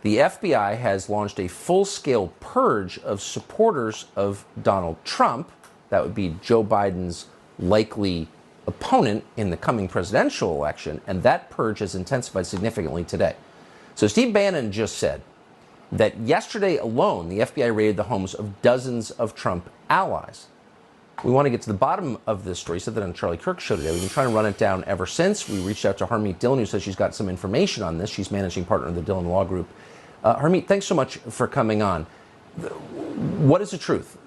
The FBI has launched a full-scale purge of supporters of Donald Trump. That would be Joe Biden's likely opponent in the coming presidential election, and that purge has intensified significantly today. So Steve Bannon just said that yesterday alone, the FBI raided the homes of dozens of Trump allies. We want to get to the bottom of this story. He said that on Charlie Kirk's show today. We've been trying to run it down ever since. We reached out to Harmeet Dillon, who says she's got some information on this. She's managing partner of the Dillon Law Group. Harmeet, thanks so much for coming on. What is the truth?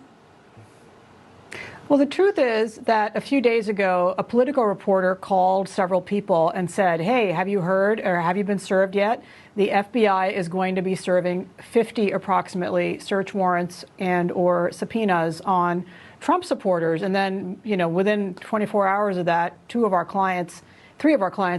Well, the truth is that a few days ago, a political reporter called several people and said, hey, have you heard or have you been served yet? The FBI is going to be serving 50 approximately search warrants and or subpoenas on Trump supporters. And then, within 24 hours of that, three of our clients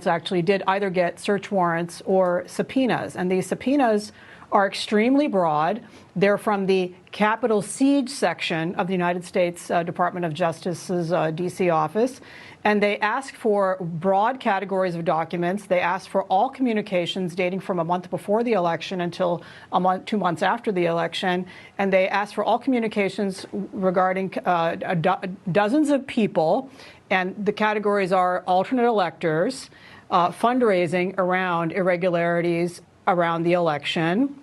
actually did either get search warrants or subpoenas. And these subpoenas are extremely broad. They're from the Capitol Siege section of the United States Department of Justice's D.C. office. And they ask for broad categories of documents. They ask for all communications dating from a month before the election until 2 months after the election. And they ask for all communications regarding dozens of people. And the categories are alternate electors, fundraising around irregularities around the election,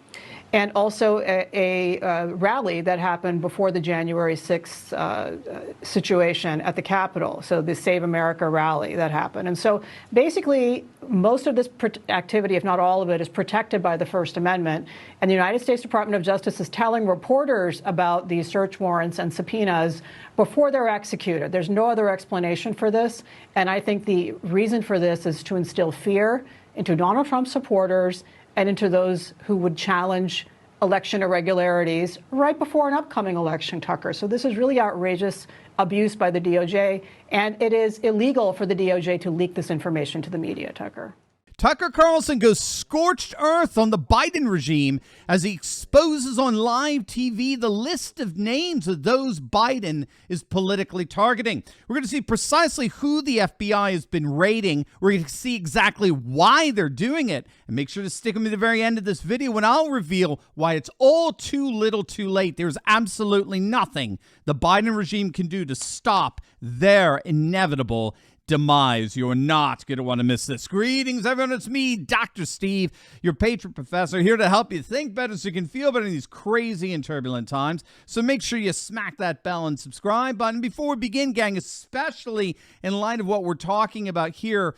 and also a rally that happened before the January 6th situation at the Capitol, so the Save America rally that happened. And so basically, most of this activity, if not all of it, is protected by the First Amendment. And the United States Department of Justice is telling reporters about these search warrants and subpoenas before they're executed. There's no other explanation for this. And I think the reason for this is to instill fear into Donald Trump supporters and into those who would challenge election irregularities right before an upcoming election, Tucker. So this is really outrageous abuse by the DOJ, and it is illegal for the DOJ to leak this information to the media, Tucker. Tucker Carlson goes scorched earth on the Biden regime as he exposes on live TV the list of names of those Biden is politically targeting. We're going to see precisely who the FBI has been raiding. We're going to see exactly why they're doing it. And make sure to stick with me to the very end of this video when I'll reveal why it's all too little too late. There's absolutely nothing the Biden regime can do to stop their inevitable demise. You're not going to want to miss this. Greetings, everyone. It's me, Dr. Steve, your patron professor, here to help you think better so you can feel better in these crazy and turbulent times. So make sure you smack that bell and subscribe button. Before we begin, gang, especially in light of what we're talking about here,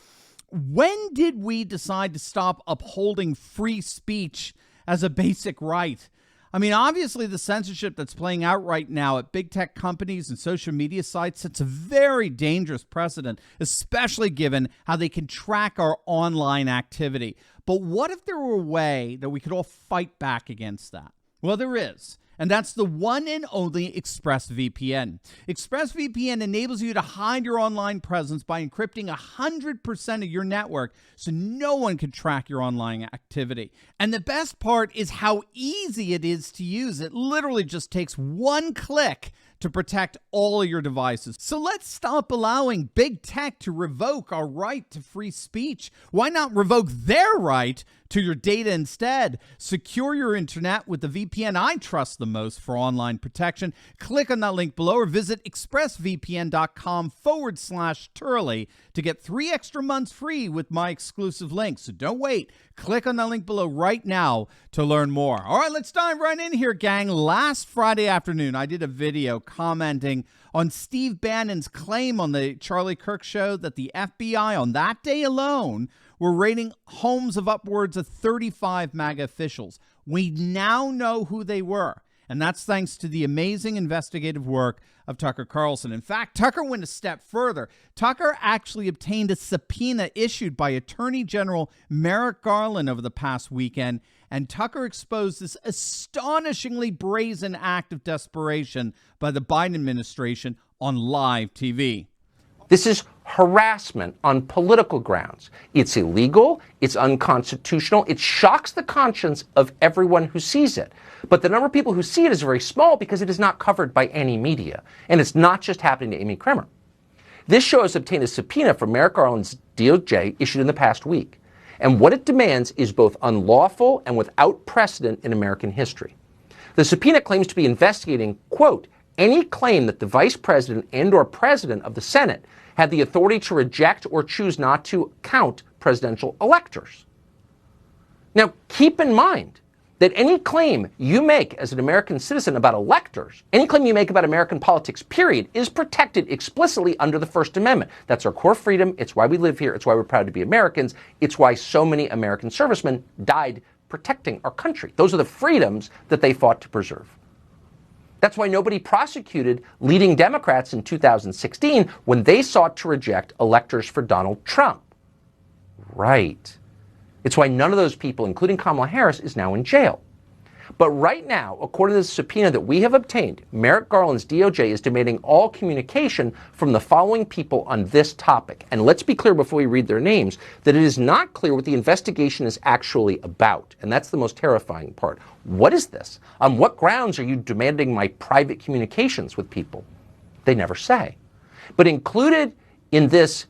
when did we decide to stop upholding free speech as a basic right? I mean, obviously, the censorship that's playing out right now at big tech companies and social media sites, it's a very dangerous precedent, especially given how they can track our online activity. But what if there were a way that we could all fight back against that? Well, there is. And that's the one and only ExpressVPN. ExpressVPN enables you to hide your online presence by encrypting 100% of your network so no one can track your online activity. And the best part is how easy it is to use. It literally just takes one click to protect all of your devices. So let's stop allowing big tech to revoke our right to free speech. Why not revoke their right to your data instead? Secure your internet with the VPN I trust the most for online protection. Click on that link below or visit expressvpn.com/Turley to get 3 extra months free with my exclusive link. So don't wait. Click on that link below right now to learn more. All right, let's dive right in here, gang. Last Friday afternoon, I did a video commenting on Steve Bannon's claim on the Charlie Kirk show that the FBI on that day alone were raiding homes of upwards of 35 MAGA officials. We now know who they were, and that's thanks to the amazing investigative work of Tucker Carlson. In fact, Tucker went a step further. Tucker actually obtained a subpoena issued by Attorney General Merrick Garland over the past weekend, and Tucker exposed this astonishingly brazen act of desperation by the Biden administration on live TV. This is harassment on political grounds. It's illegal, it's unconstitutional, it shocks the conscience of everyone who sees it. But the number of people who see it is very small because it is not covered by any media. And it's not just happening to Amy Kremer. This show has obtained a subpoena from Merrick Garland's DOJ issued in the past week. And what it demands is both unlawful and without precedent in American history. The subpoena claims to be investigating, quote, any claim that the vice president and or president of the Senate had the authority to reject or choose not to count presidential electors. Now, keep in mind that any claim you make as an American citizen about electors, any claim you make about American politics, period, is protected explicitly under the First Amendment. That's our core freedom. It's why we live here. It's why we're proud to be Americans. It's why so many American servicemen died protecting our country. Those are the freedoms that they fought to preserve. That's why nobody prosecuted leading Democrats in 2016 when they sought to reject electors for Donald Trump. Right. It's why none of those people, including Kamala Harris, is now in jail. But right now, according to the subpoena that we have obtained, Merrick Garland's DOJ is demanding all communication from the following people on this topic. And let's be clear before we read their names that it is not clear what the investigation is actually about. And that's the most terrifying part. What is this? On what grounds are you demanding my private communications with people? They never say. But included in this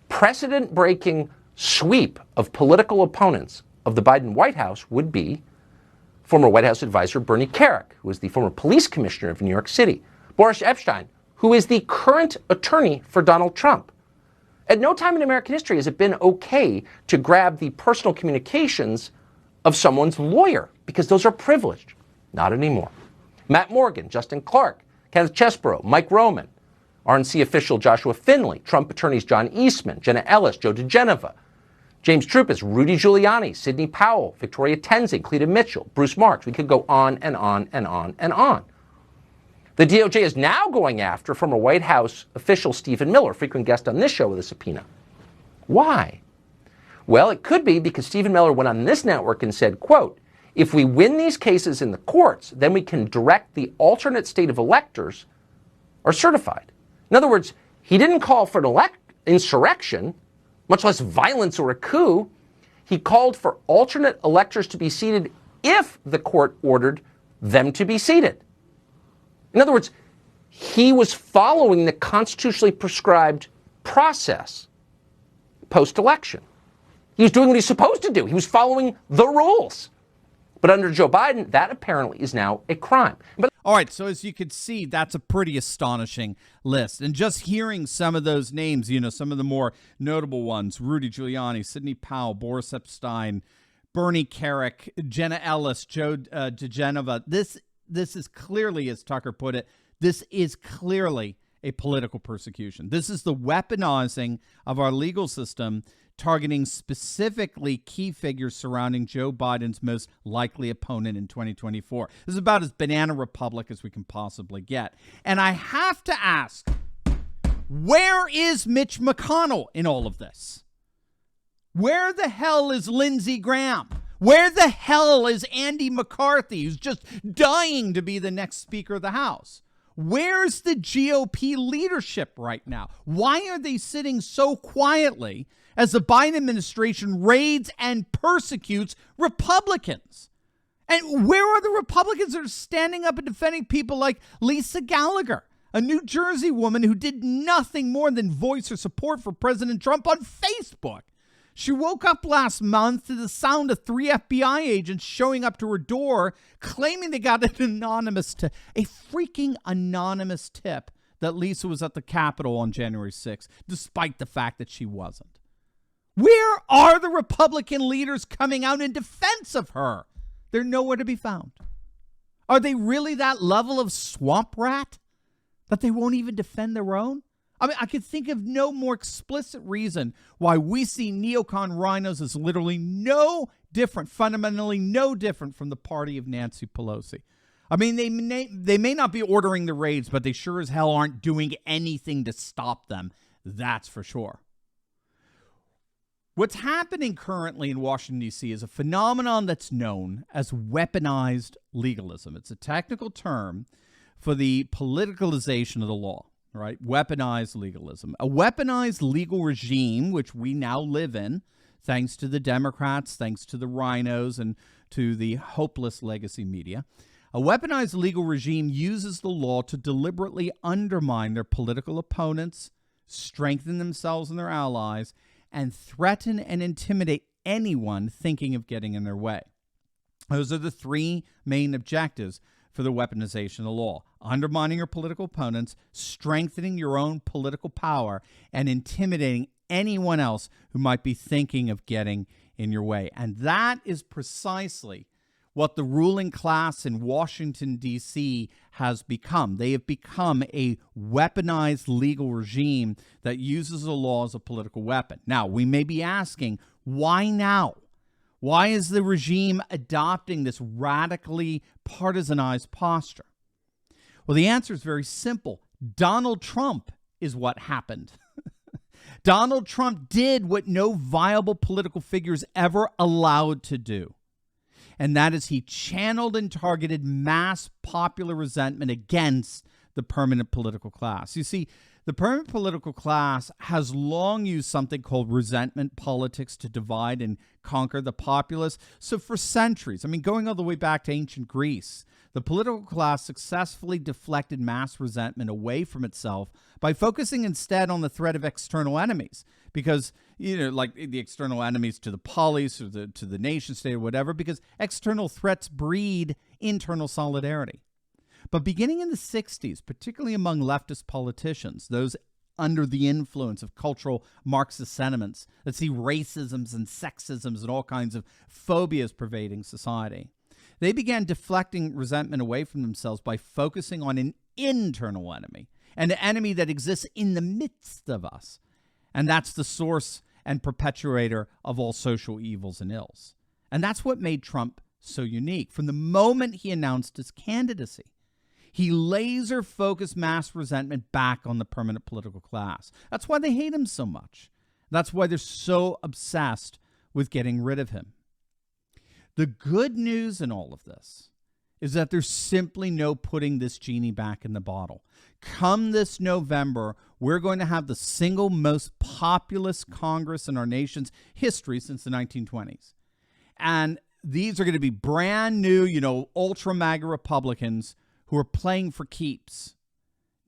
precedent-breaking sweep of political opponents of the Biden White House would be former White House advisor Bernie Kerik, who is the former police commissioner of New York City, Boris Epshteyn, who is the current attorney for Donald Trump. At no time in American history has it been okay to grab the personal communications of someone's lawyer, because those are privileged. Not anymore. Matt Morgan, Justin Clark, Kenneth Chesborough, Mike Roman, RNC official Joshua Finley, Trump attorneys John Eastman, Jenna Ellis, Joe DeGeneva, James Trupis, Rudy Giuliani, Sidney Powell, Victoria Tenzing, Cleta Mitchell, Bruce Marks. We could go on and on and on and on. The DOJ is now going after former White House official Stephen Miller, frequent guest on this show with a subpoena. Why? Well, it could be because Stephen Miller went on this network and said, quote, if we win these cases in the courts, then we can direct the alternate state of electors are certified. In other words, he didn't call for an insurrection, much less violence or a coup. He called for alternate electors to be seated if the court ordered them to be seated. In other words, he was following the constitutionally prescribed process post-election. He was doing what he's supposed to do. He was following the rules. But under Joe Biden, that apparently is now a crime. But all right, so as you can see, that's a pretty astonishing list. And just hearing some of those names, you know, some of the more notable ones, Rudy Giuliani, Sidney Powell, Boris Epshteyn, Bernie Kerik, Jenna Ellis, Joe DeGeneva, this is clearly, as Tucker put it, this is clearly a political persecution. This is the weaponizing of our legal system, targeting specifically key figures surrounding Joe Biden's most likely opponent in 2024. This is about as banana republic as we can possibly get. And I have to ask, where is Mitch McConnell in all of this? Where the hell is Lindsey Graham? Where the hell is Andy McCarthy, who's just dying to be the next Speaker of the House? Where's the GOP leadership right now? Why are they sitting so quietly as the Biden administration raids and persecutes Republicans? And where are the Republicans that are standing up and defending people like Lisa Gallagher, a New Jersey woman who did nothing more than voice her support for President Trump on Facebook? She woke up last month to the sound of 3 FBI agents showing up to her door, claiming they got a freaking anonymous tip that Lisa was at the Capitol on January 6th, despite the fact that she wasn't. Where are the Republican leaders coming out in defense of her? They're nowhere to be found. Are they really that level of swamp rat that they won't even defend their own? I mean, I could think of no more explicit reason why we see neocon rhinos as literally no different, fundamentally no different from the party of Nancy Pelosi. I mean, they may not be ordering the raids, but they sure as hell aren't doing anything to stop them. That's for sure. What's happening currently in Washington, D.C. is a phenomenon that's known as weaponized legalism. It's a technical term for the politicalization of the law. Right? Weaponized legalism. A weaponized legal regime, which we now live in, thanks to the Democrats, thanks to the rhinos, and to the hopeless legacy media. A weaponized legal regime uses the law to deliberately undermine their political opponents, strengthen themselves and their allies, and threaten and intimidate anyone thinking of getting in their way. Those are the three main objectives for the weaponization of the law: undermining your political opponents, strengthening your own political power, and intimidating anyone else who might be thinking of getting in your way. And that is precisely what the ruling class in Washington, D.C. has become. They have become a weaponized legal regime that uses the law as a political weapon. Now, we may be asking, why now? Why is the regime adopting this radically partisanized posture? Well, the answer is very simple. Donald Trump is what happened. Donald Trump did what no viable political figure is ever allowed to do. And that is he channeled and targeted mass popular resentment against the permanent political class. You see, the permanent political class has long used something called resentment politics to divide and conquer the populace. So for centuries, I mean, going all the way back to ancient Greece, the political class successfully deflected mass resentment away from itself by focusing instead on the threat of external enemies. Because, you know, like the external enemies to the polis or to the nation state or whatever, because external threats breed internal solidarity. But beginning in the 60s, particularly among leftist politicians, those under the influence of cultural Marxist sentiments that see racisms and sexisms and all kinds of phobias pervading society, they began deflecting resentment away from themselves by focusing on an internal enemy, an enemy that exists in the midst of us. And that's the source and perpetuator of all social evils and ills. And that's what made Trump so unique. From the moment he announced his candidacy, he laser-focused mass resentment back on the permanent political class. That's why they hate him so much. That's why they're so obsessed with getting rid of him. The good news in all of this is that there's simply no putting this genie back in the bottle. Come this November, we're going to have the single most populous Congress in our nation's history since the 1920s. And these are going to be brand new, ultra MAGA Republicans who are playing for keeps.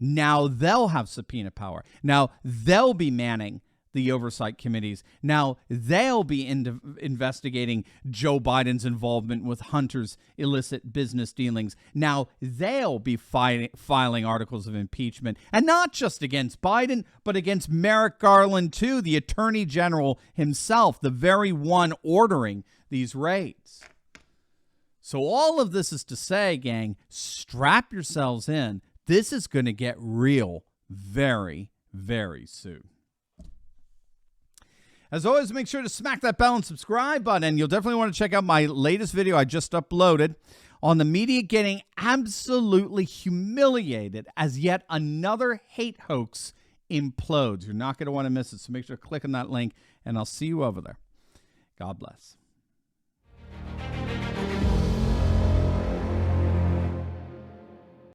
Now they'll have subpoena power. Now they'll be manning the oversight committees. Now they'll be investigating Joe Biden's involvement with Hunter's illicit business dealings. Now they'll be filing articles of impeachment, and not just against Biden, but against Merrick Garland too, the Attorney General himself, the very one ordering these raids. So all of this is to say, gang, strap yourselves in. This is going to get real very, very soon. As always, make sure to smack that bell and subscribe button. You'll definitely want to check out my latest video I just uploaded on the media getting absolutely humiliated as yet another hate hoax implodes. You're not going to want to miss it, so make sure to click on that link, and I'll see you over there. God bless.